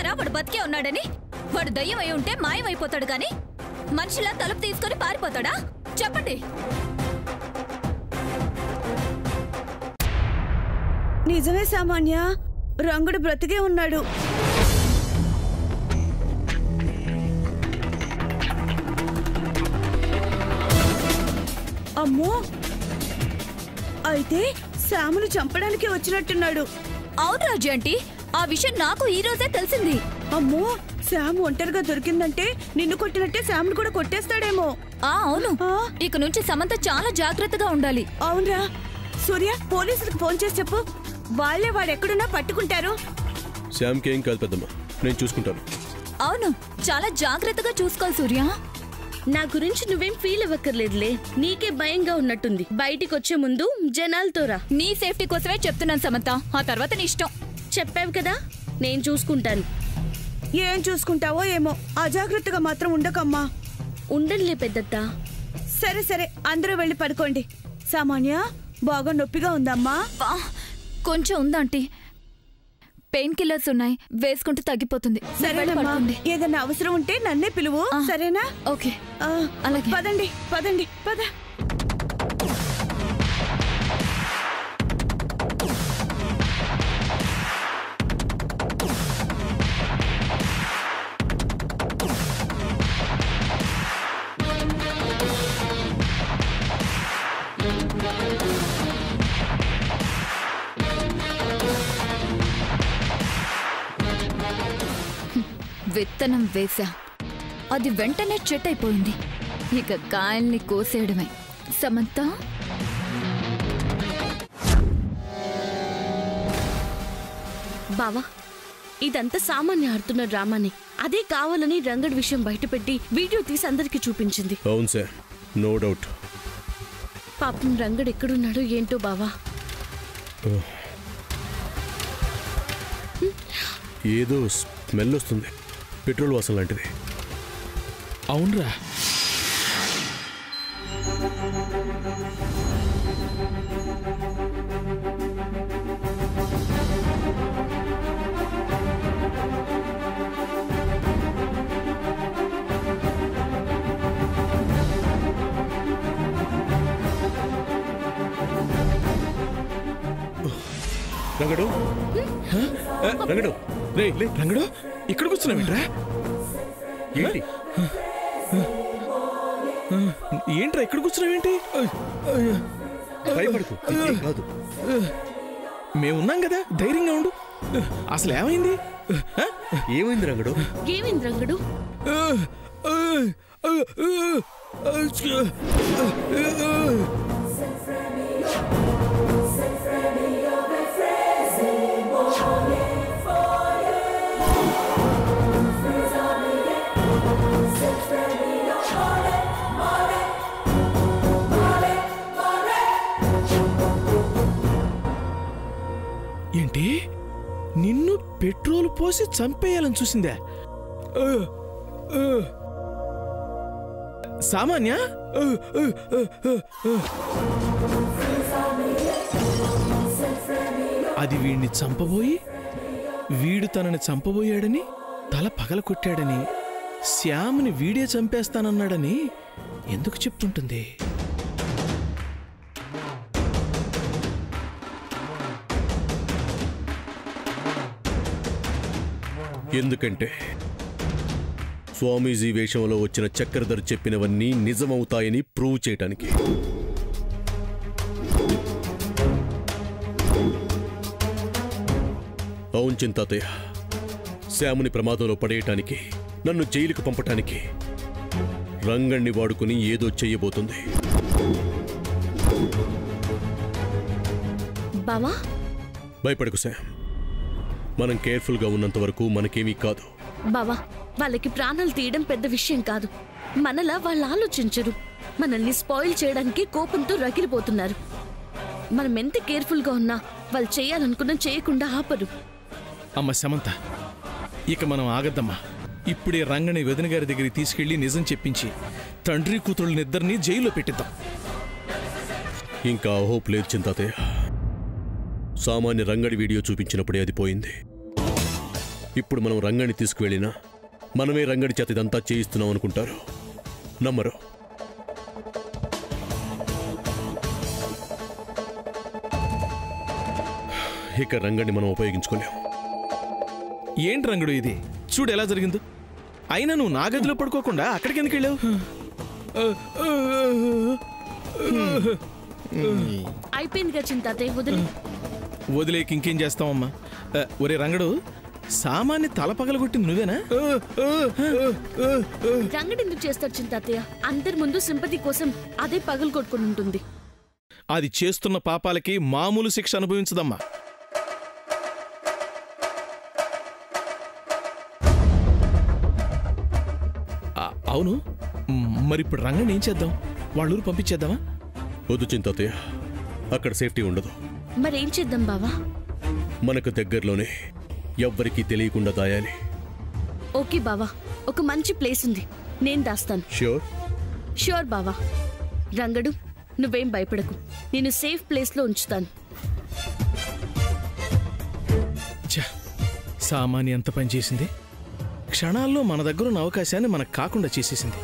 చూసారా వాడు బతికే ఉన్నాడని? వాడు దయ్యం అయి ఉంటే మాయమైపోతాడు కానీ మనిషిలా తలుపు తీసుకొని పారిపోతాడా? చెప్పండి. నిజమే సామాన్య, రంగుడు బ్రతికే ఉన్నాడు. అమ్మో, అయితే శామును చంపడానికి వచ్చినట్టున్నాడు. అవును రాజు ఆంటీ, ఆ విషయం నాకు ఈ రోజే తెలిసింది. అమ్మో, శామ్ ఒంటరిగా దొరికిందంటే నిన్ను కొట్టినట్టే శామును కూడా కొట్టేస్తాడేమో. అవును, ఇక నుంచి సమంత చాలా జాగ్రత్తగా ఉండాలి. అవునరా సూర్య, పోలీసులకు ఫోన్ చేసి చెప్పు. వాళ్ళే వాడెక్కడున్నా పట్టుకుంటారు. శ్యామ్కి ఏం కాదు పెద్దమ్మ, నేను చూసుకుంటాను. అవును, చాలా జాగ్రత్తగా చూసుకోవాలి సూర్య. నా గురించి నువ్వేం ఫీల్ అవ్వక్కర్లేదులే. నీకే భయంగా ఉన్నట్టుంది. బయటికి వచ్చే ముందు జనాలతో రా. నీ సేఫ్టీ కోసమే చెప్తున్నాను సమంత, ఆ తర్వాత నీ ఇష్టం. చెప్పావు కదా, నేను చూసుకుంటాను. ఏం చూసుకుంటావో ఏమో, అజాగ్రత్తగా మాత్రం ఉండకమ్మా. ఉండనులే పెద్దత్త. సరే సరే, అందరూ వెళ్ళి పడుకోండి. సామాన్య, బాగా నొప్పిగా ఉందమ్మా? కొంచెం ఉందాంటీ, పెయిన్ కిల్లర్స్ ఉన్నాయి, వేసుకుంటే తగ్గిపోతుంది. సరేనమ్మా, ఏదైనా అవసరం ఉంటే నన్నే పిలువు, సరేనా? ఓకే, అలాగే. పదండి పదండి, పద. విత్తనం వేసా, అది వెంటనే చెట్టు అయిపోయింది. ఇక కాయల్ని కోసేయడమే. సమంత, బావా, ఇదంతా సామాన్య ఆడుతున్న డ్రామాని. అదే కావాలని రంగడి విషయం బయటపెట్టి వీడియో తీసి అందరికి చూపించింది. అవును సార్, నో డౌట్. పాపం రంగడు ఎక్కడున్నాడో ఏంటో బావా. ఏదో స్మెల్ వస్తుంది, పెట్రోల్ వాసన లాంటిది. అవునరా, రంగడు, రంగడు, రంగడు ఇక్కడ కూర్చున్నావేంట్రా? ఏంటి ఏంట్రా ఇక్కడ కూర్చున్నావేంటి? భయపడకు, కాదు. మేమున్నాం కదా, ధైర్యంగా ఉండు. అసలు ఏమైంది? ఏమైంది రంగడు? ఏమైంది రంగడు? ఏంటి, నిన్ను పెట్రోల్ పోసి చంపేయాలని చూసిందా? సామాన్య, అది వీడిని చంపబోయి వీడు తనని చంపబోయాడని తల పగల కొట్టాడని శ్యామ్ని వీడే చంపేస్తానన్నాడని ఎందుకు చెప్తుంటుంది? ఎందుకంటే స్వామీజీ వేషంలో వచ్చిన చక్రధర్ చెప్పినవన్నీ నిజమవుతాయని ప్రూవ్ చేయటానికి. అవును చింతాతయ్య, శ్యాముని ప్రమాదంలో పడేయటానికి, నన్ను జైలుకు పంపటానికి రంగణ్ణి వాడుకుని ఏదో చెయ్యబోతుంది. బావా, భయపడకు శ్యామ్, మనం కేర్ఫుల్గా ఉన్నంత వరకు మనకేమీ కాదు. బావా, వాళ్ళకి ప్రాణాలు తీయడం పెద్ద విషయం కాదు. మనలా వాళ్ళు ఆలోచించరు. మనల్ని స్పాయిల్ చేయడానికి కోపంతో రగిలిపోతున్నారు. మనం ఎంత కేర్ఫుల్గా ఉన్నా వాళ్ళు చేయాలనుకున్నా చేయకుండా ఆపరు. అమ్మ సమంత, ఇక మనం ఆగద్దమ్మా. ఇప్పుడే రంగని వదిన గారి దగ్గరికి తీసుకెళ్లి నిజం చెప్పించి తండ్రి కూతుళ్ళనిద్దరినీ జైల్లో పెట్టిద్దాం. ఇంకా హోప్ లేదు చింతాతయ్య. సామాన్య రంగడి వీడియో చూపించినప్పుడే అది పోయింది. ఇప్పుడు మనం రంగని తీసుకువెళ్ళినా మనమే రంగడి చేత ఇదంతా చేయిస్తున్నాం అనుకుంటారు. నమ్మరు. ఇక రంగని మనం ఉపయోగించుకోలేం. ఏంటి రంగడు ఇది? చూడు ఎలా జరిగిందో. అయినా నువ్వు నా గదిలో పడుకోకుండా అక్కడికి ఎందుకు వెళ్ళావు? అయిపోయిందిగా చింతాతయ్య, వదిలే. వదిలేకి ఇంకేం చేస్తావమ్మా? ఒరే రంగడు, సామాన్ని తల పగలగొట్టింది నువ్వేనా? రంగడు ఎందుకు చేస్తాడు చింతాతయ్య? అందరి ముందు సింపతి కోసం అదే పగలు కొట్టుకుని ఉంటుంది. అది చేస్తున్న పాపాలకి మామూలు శిక్ష అనుభవించదమ్మా. అవును, మరిప్పుడు రంగని ఏం చేద్దాం? వాళ్ళూరు పంపించేద్దామా? వద్దు చింతాతయ్య, అక్కడ సేఫ్టీ ఉండదు. మరేం చేద్దాం బావా? మనకు దగ్గరలోనే ఎవ్వరికీ తెలియకుండా దాయాలి. ఓకే బావా, ఒక మంచి ప్లేస్ ఉంది, నేను దాస్తాను. ష్యూర్? ష్యూర్ బావా. రంగడు, నువ్వేం భయపడకు, నేను సేఫ్ ప్లేస్లో ఉంచుతాను. సామాన్య ఎంత పని చేసింది! క్షణాల్లో మన దగ్గరున్న అవకాశాన్ని మనకు కాకుండా చేసేసింది.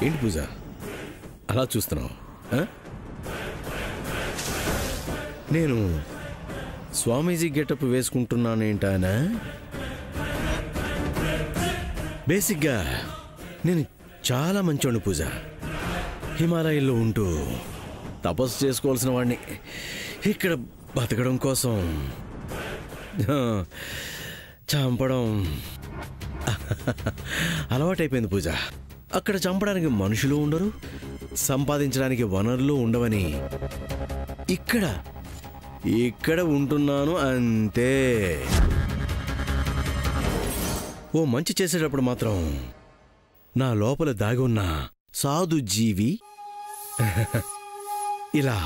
ఏంటి పూజ అలా చూస్తున్నావు? నేను స్వామీజీ గెటప్ వేసుకుంటున్నానేంటానా? బేసిక్గా నేను చాలా మంచోడిని పూజ. హిమాలయాల్లో ఉంటూ తపస్సు చేసుకోవాల్సిన వాడిని ఇక్కడ బతకడం కోసం చంపడం అలవాటైపోయింది పూజ. అక్కడ చంపడానికి మనుషులు ఉండరు, సంపాదించడానికి వనరులు ఉండవని ఇక్కడ ఉంటున్నాను అంతే. ఓ మంచి చేసేటప్పుడు మాత్రం నా లోపల దాగి ఉన్న సాధు జీవి ఇలా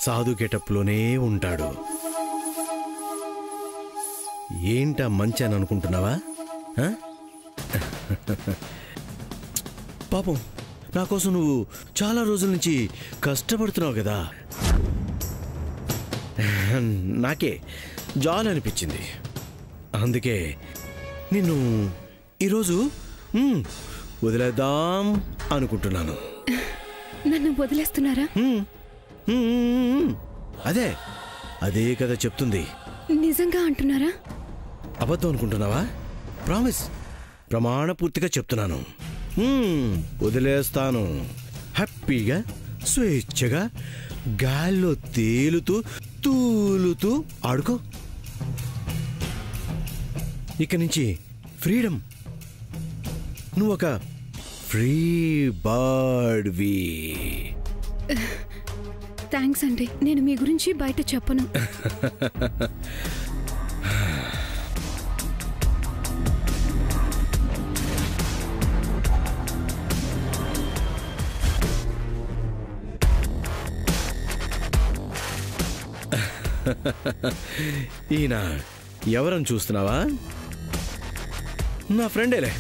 సాధు గెటప్లోనే ఉంటాడు. ఏంటా మంచి అని అనుకుంటున్నావా? పాపం, నా కోసం నువ్వు చాలా రోజుల నుంచి కష్టపడుతున్నావు కదా. నాకే జాలి అనిపించింది, అందుకే నిన్ను ఈరోజు వదిలేద్దాం అనుకుంటున్నాను. నన్ను వదిలేస్తున్నారా? అదే కదా చెప్తుంది. నిజంగా అంటున్నారా? అబద్ధం అనుకుంటున్నావా? ప్రామిస్, ప్రమాణపూర్తిగా చెప్తున్నాను. వదిలేస్తాను. హ్యాపీగా స్వేచ్ఛగా గాల్లో తేలుతూ తూలుతూ ఆడుకో. ఇక నుంచి ఫ్రీడమ్. నువ్వొక ఫ్రీ బర్డ్వి. థ్యాంక్స్ అండి, నేను మీ గురించి బయట చెప్పను. ఈయన ఎవరని చూస్తున్నావా? నా ఫ్రెండేలే.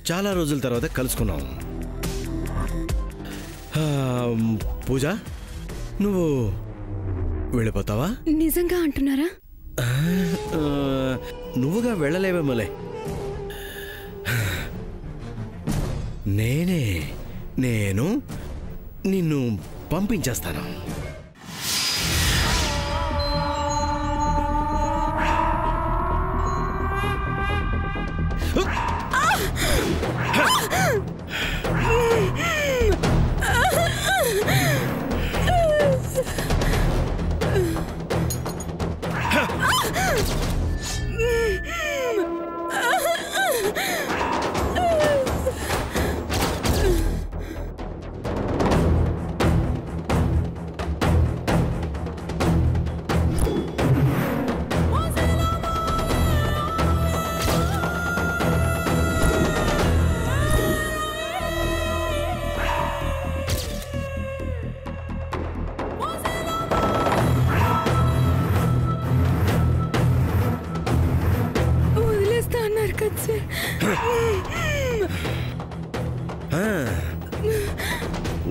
చాలా రోజుల తర్వాత కలుసుకున్నాం. పూజ, నువ్వు వెళ్ళిపోతావా? నిజంగా అంటున్నారా? నువ్వుగా వెళ్ళలేవేమోలే. నేను నిన్ను పంపించేస్తాను.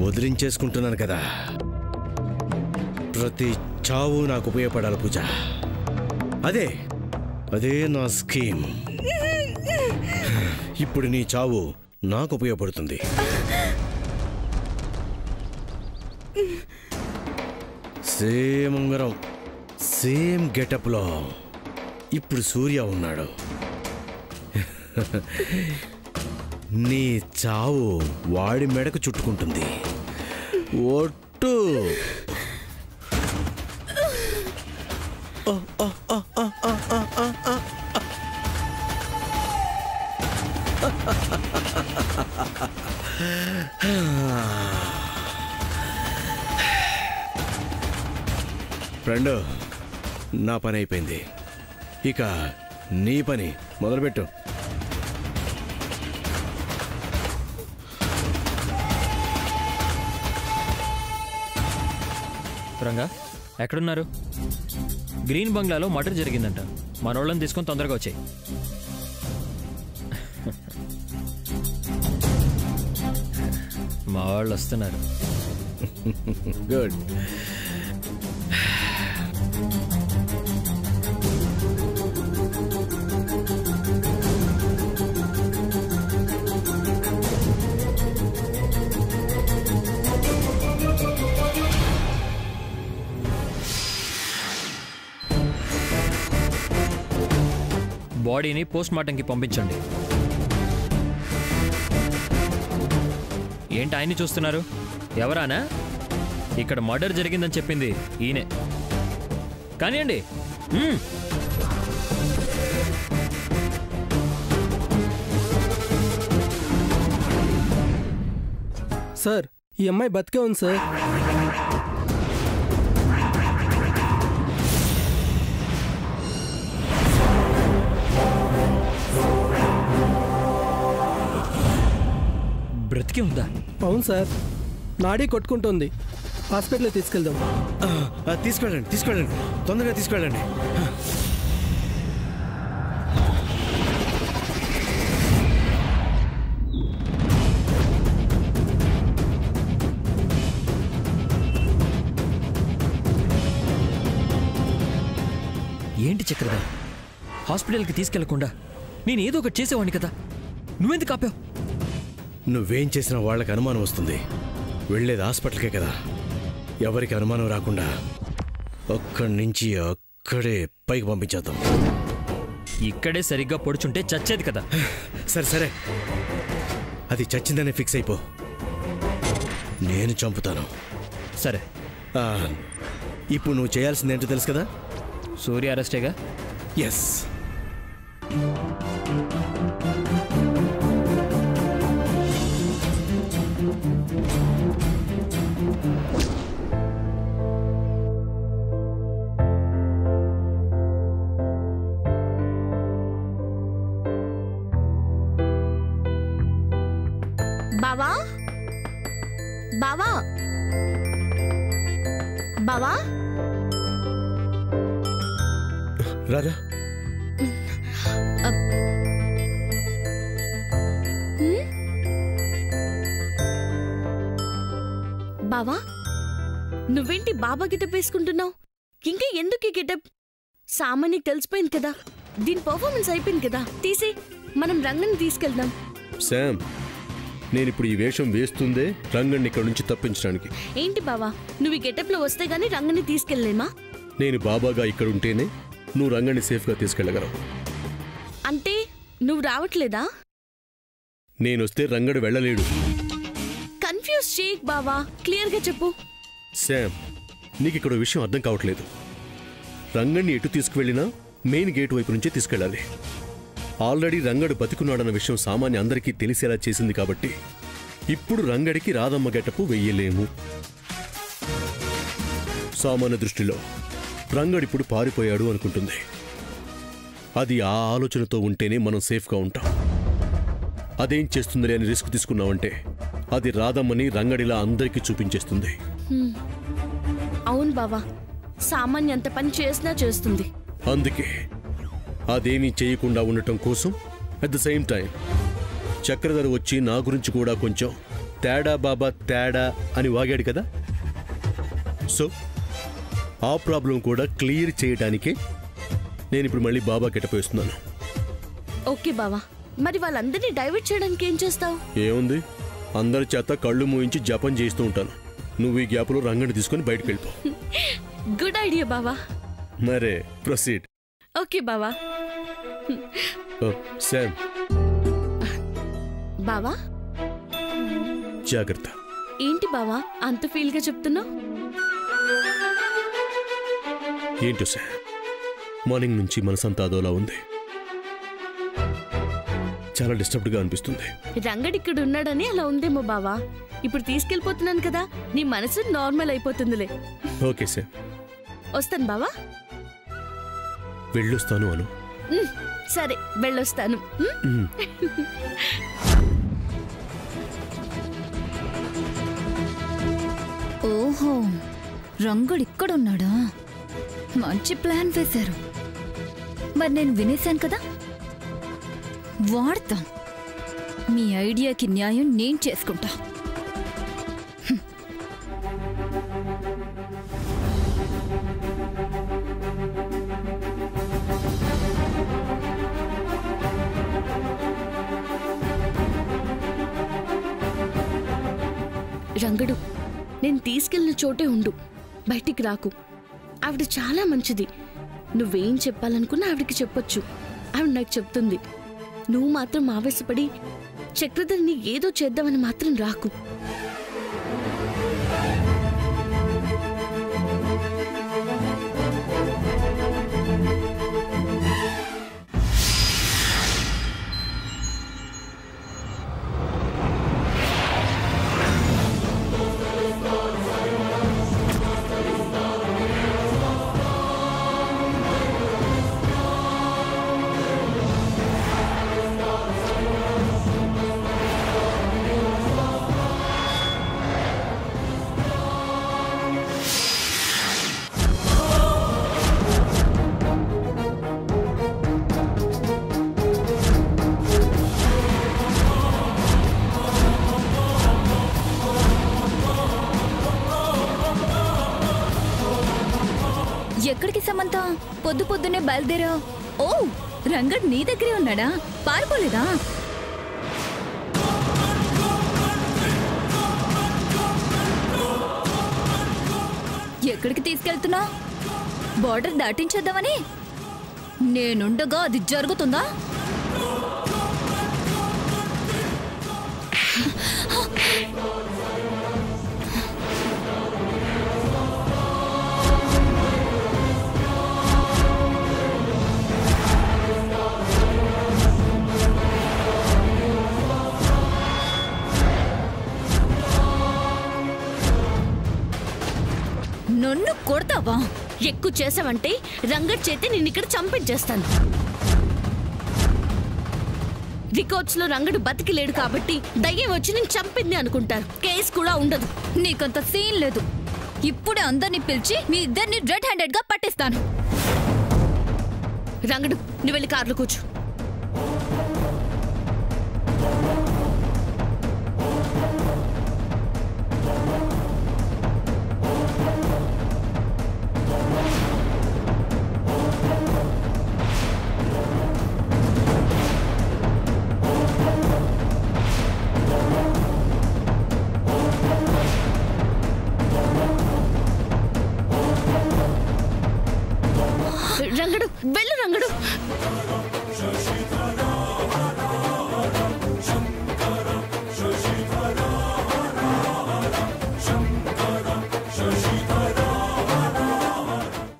వదిలించేసుకుంటున్నాను కదా, ప్రతి చావు నాకు ఉపయోగపడాలి పూజ. అదే నా స్కీమ్. ఇప్పుడు నీ చావు నాకు ఉపయోగపడుతుంది. సేమ్ ఉంగరం, సేమ్ గెటప్లో ఇప్పుడు సూర్య ఉన్నాడు. నీ చావు వాడి మెడకు చుట్టుకుంటుంది. ఒట్టు. ఫ్రెండ్, నా పని అయిపోయింది. ఇక నీ పని మొదలుపెట్టు. రంగా, ఎక్కడున్నారు? గ్రీన్ బంగ్లాలో మర్డర్ జరిగిందంట. మనోళ్ళని తీసుకొని తొందరగా వచ్చాయి. మా వాళ్ళు వస్తున్నారు. గుడ్. బాడీని పోస్ట్ మార్టంకి పంపించండి. ఏంటి ఆయన్ని చూస్తున్నారు? ఎవరానా? ఇక్కడ మర్డర్ జరిగిందని చెప్పింది ఈయనే. కానివ్వండి. సార్, ఈ అమ్మాయి బతికే ఉంది సార్. బ్రతికి ఉందా? అవును సార్, నాడీ కొట్టుకుంటుంది. హాస్పిటల్కి తీసుకెళ్దాం. తీసుకెళ్ళండి, తొందరగా తీసుకెళ్ళండి. ఏంటి చక్రధర్, హాస్పిటల్కి తీసుకెళ్లకుండా నేను ఏదో ఒకటి చేసేవాడిని కదా, నువ్వెందుకు ఆపావు? నువ్వేం చేసినా వాళ్ళకి అనుమానం వస్తుంది. వెళ్ళేది హాస్పిటల్కే కదా. ఎవరికి అనుమానం రాకుండా అక్కడి నుంచి అక్కడే పైకి పంపించేద్దాం. ఇక్కడే సరిగ్గా పొడుచుంటే చచ్చేది కదా. సరే, అది చచ్చిందనే ఫిక్స్ అయిపో. నేను చంపుతాను. సరే. ఇప్పుడు నువ్వు చేయాల్సిందేంటో తెలుసు కదా? సూర్య అరెస్టేగా? ఎస్. బావా, బావా, బావా, రాదా? బావా, నువ్వేంటి బాబా గెటప్ వేసుకుంటున్నావు? ఇంకా ఎందుకు ఈ గెటప్? సామాన్యకి తెలిసిపోయింది కదా, దీని పర్ఫార్మెన్స్ అయిపోయింది కదా. తీసి మనం రంగని తీసుకెళ్దాం. శామ్, నేనిప్పుడు ఈ వేషం వేస్తుందే రంగన్ని ఇక్కడ నుంచి తప్పించడానికి. ఏంటి బావా, నువ్వు ఈ గెటప్ లో వస్తే గానీ రంగని తీసుకెళ్లేమా? నేను బాబాగా ఇక్కడ ఉంటేనే నువ్వు రంగన్ని సేఫ్గా తీసుకెళ్ళగలవు. అంటే నువ్వు రావట్లేదా? నేనొస్తే రంగడు వెళ్ళలేడు. కన్ఫ్యూజ్ చేయక్ బావా, క్లియర్ గా చెప్పు. శామ్, నీకు ఇక్కడ విషయం అర్థం కావట్లేదు. రంగన్ని ఎటు తీసుకువెళ్ళినా మెయిన్ గేట్ వైపు నుంచే తీసుకెళ్ళాలి. ఆల్రెడీ రంగడు బతికున్నాడన్న విషయం సామాన్య అందరికీ తెలిసేలా చేసింది కాబట్టి ఇప్పుడు రంగడికి రాధమ్మ గెటపు వెయ్యలేము. సామాన్య దృష్టిలో రంగడిప్పుడు పారిపోయాడు అనుకుంటుంది. అది ఆ ఆలోచనతో ఉంటేనే మనం సేఫ్గా ఉంటాం. అదేం చేస్తుందిలే అని రిస్క్ తీసుకున్నామంటే అది రాధమ్మని రంగడిలా అందరికీ చూపించేస్తుంది. అవును బావా, సామాన్య అంత పని చేసినా చేస్తుంది. అందుకే అదేమీ చేయకుండా ఉండటం కోసం at the same time Chakradhar వచ్చి నా గురించి కూడా కొంచెం తేడా బాబా తేడా అని వాగాడు కదా, సో ఆ ప్రాబ్లం కూడా క్లియర్ చేయడానికే నేను ఇప్పుడు మళ్ళీ బాబా కెట్టపోయిస్తున్నాను. ఓకే బావా, మరి వాళ్ళందరినీ డైవర్ట్ చేయడానికి ఏం చేస్తావు? ఏముంది, అందరి చేత కళ్ళు మూయించి జపం చేస్తూ ఉంటాను. నువ్వు ఈ గ్యాప్లో రంగని తీసుకొని బయటకు వెళ్ళిపో. గుడ్ ఐడియా బావా. మరే ప్రొసీడ్. ఓకే బావా. శామ్ బావా, జాగ్రత్త. ఏంటి బావా అంత ఫీల్ గా చెప్తున్నావు? ఏంటో శామ్, మార్నింగ్ నుంచి మనసంతా అదోలా ఉంది. చాలా డిస్టర్బ్డ్గా అనిపిస్తుంది. రంగడి ఇక్కడ ఉన్నాడని అలా ఉందేమో బావా. ఇప్పుడు తీసుకెళ్ళిపోతున్నాను కదా, నీ మనసు నార్మల్ అయిపోతుందిలే. ఓకే శామ్, వస్తాను బావా. వెళ్ళొస్తాను అను. సరే వెళ్ళొస్తాను. ఓహో, రంగడు ఇక్కడున్నాడా? మంచి ప్లాన్ వేశారు. మరి నేను వినేశాను కదా, వాడతా. మీ ఐడియాకి న్యాయం నేను చేసుకుంటా. రంగడు, నేను తీసుకెళ్లిన చోటే ఉండు, బయటికి రాకు. ఆవిడ చాలా మంచిది. నువ్వేం చెప్పాలనుకున్నా ఆవిడకి చెప్పొచ్చు. ఆవిడ నాకు చెప్తుంది. నువ్వు మాత్రం ఆవేశపడి చక్రధర్ని ఏదో చేద్దామని మాత్రం రాకు. ఎక్కడికి సమంత? పొద్దు పొద్దునే బయలుదేరా? ఓ, రంగడ్ నీ దగ్గరే ఉన్నాడా? పారిపోలేదా? ఎక్కడికి తీసుకెళ్తున్నా? బార్డర్ దాటించేద్దామని? నేనుండగా అది జరుగుతుందా? నన్ను కొడతావా? ఎక్కువ చేసావంటే రంగడ్ చేతి నిన్నిక్కడ చంపించేస్తాను. రికార్డ్స్ లో రంగడు బతికి లేడు కాబట్టి దయ్యం వచ్చి నేను చంపింది అనుకుంటారు. కేసు కూడా ఉండదు. నీకంత సీన్ లేదు. ఇప్పుడే అందరినీ పిలిచి మీ ఇద్దరిని రెడ్ హ్యాండెడ్ గా పట్టిస్తాను. రంగడు, నువ్వు వెళ్ళి కార్లో కూర్చో.